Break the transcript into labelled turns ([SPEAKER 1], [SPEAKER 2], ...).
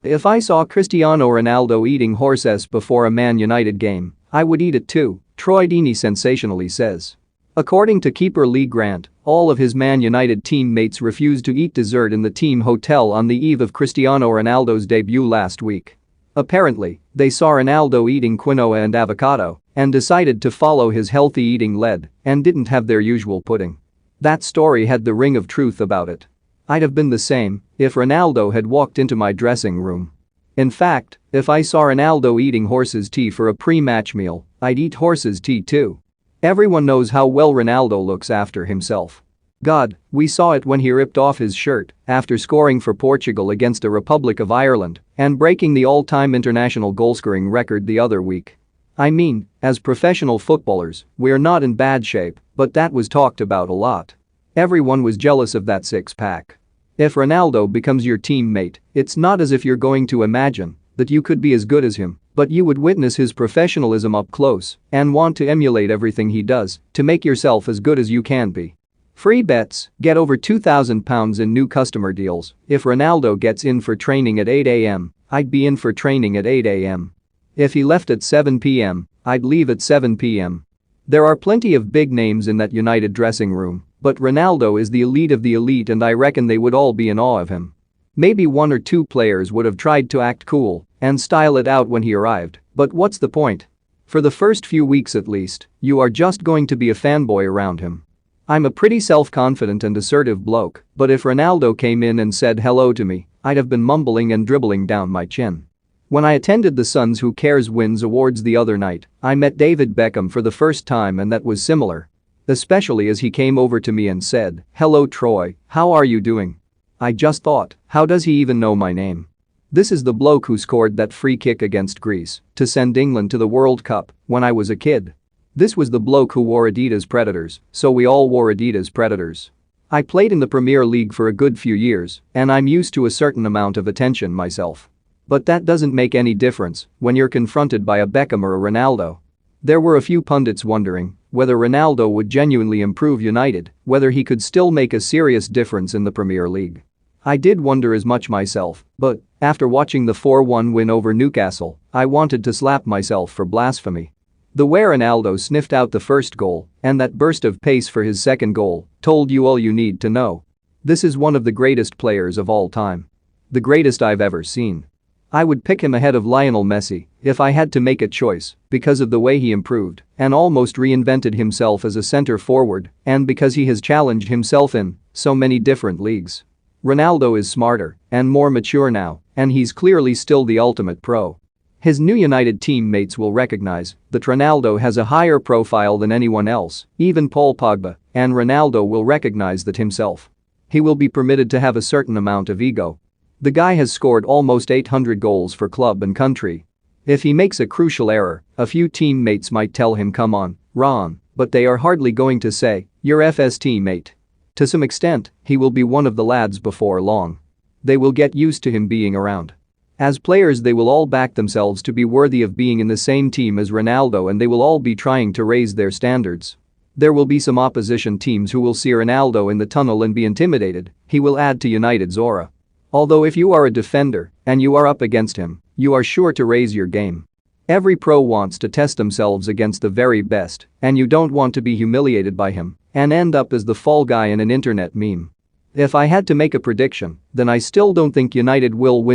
[SPEAKER 1] If I saw Cristiano Ronaldo eating horses before a Man United game, I would eat it too, Troy Deeney sensationally says. According to keeper Lee Grant, all of his Man United teammates refused to eat dessert in the team hotel on the eve of Cristiano Ronaldo's debut last week. Apparently, they saw Ronaldo eating quinoa and avocado and decided to follow his healthy eating lead and didn't have their usual pudding. That story had the ring of truth about it. I'd have been the same if Ronaldo had walked into my dressing room. In fact, if I saw Ronaldo eating horse's tea for a pre-match meal, I'd eat horse's tea too. Everyone knows how well Ronaldo looks after himself. God, we saw it when he ripped off his shirt after scoring for Portugal against the Republic of Ireland and breaking the all-time international goalscoring record the other week. I mean, as professional footballers, we're not in bad shape, but that was talked about a lot. Everyone was jealous of that six-pack. If Ronaldo becomes your teammate, it's not as if you're going to imagine that you could be as good as him, but you would witness his professionalism up close and want to emulate everything he does to make yourself as good as you can be. Free bets, get over £2,000 in new customer deals. If Ronaldo gets in for training at 8 a.m., I'd be in for training at 8 a.m. If he left at 7 p.m., I'd leave at 7 p.m. There are plenty of big names in that United dressing room, but Ronaldo is the elite of the elite and I reckon they would all be in awe of him. Maybe one or two players would have tried to act cool and style it out when he arrived, but what's the point? For the first few weeks at least, you are just going to be a fanboy around him. I'm a pretty self-confident and assertive bloke, but if Ronaldo came in and said hello to me, I'd have been mumbling and dribbling down my chin. When I attended the Suns Who Cares Wins Awards the other night, I met David Beckham for the first time and that was similar. Especially as he came over to me and said, "Hello Troy, how are you doing?" I just thought, how does he even know my name? This is the bloke who scored that free kick against Greece to send England to the World Cup when I was a kid. This was the bloke who wore Adidas Predators, so we all wore Adidas Predators. I played in the Premier League for a good few years and I'm used to a certain amount of attention myself. But that doesn't make any difference when you're confronted by a Beckham or a Ronaldo. There were a few pundits wondering whether Ronaldo would genuinely improve United, whether he could still make a serious difference in the Premier League. I did wonder as much myself, but after watching the 4-1 win over Newcastle, I wanted to slap myself for blasphemy. The way Ronaldo sniffed out the first goal and that burst of pace for his second goal told you all you need to know. This is one of the greatest players of all time. The greatest I've ever seen. I would pick him ahead of Lionel Messi if I had to make a choice because of the way he improved and almost reinvented himself as a center forward and because he has challenged himself in so many different leagues. Ronaldo is smarter and more mature now, and he's clearly still the ultimate pro. His new United teammates will recognize that Ronaldo has a higher profile than anyone else, even Paul Pogba, and Ronaldo will recognize that himself. He will be permitted to have a certain amount of ego. The guy has scored almost 800 goals for club and country. If he makes a crucial error, a few teammates might tell him come on, Ron, but they are hardly going to say, "You're FS teammate." To some extent, he will be one of the lads before long. They will get used to him being around. As players they will all back themselves to be worthy of being in the same team as Ronaldo and they will all be trying to raise their standards. There will be some opposition teams who will see Ronaldo in the tunnel and be intimidated. He will add to United's aura. Although if you are a defender and you are up against him, you are sure to raise your game. Every pro wants to test themselves against the very best and you don't want to be humiliated by him and end up as the fall guy in an internet meme. If I had to make a prediction, then I still don't think United will win.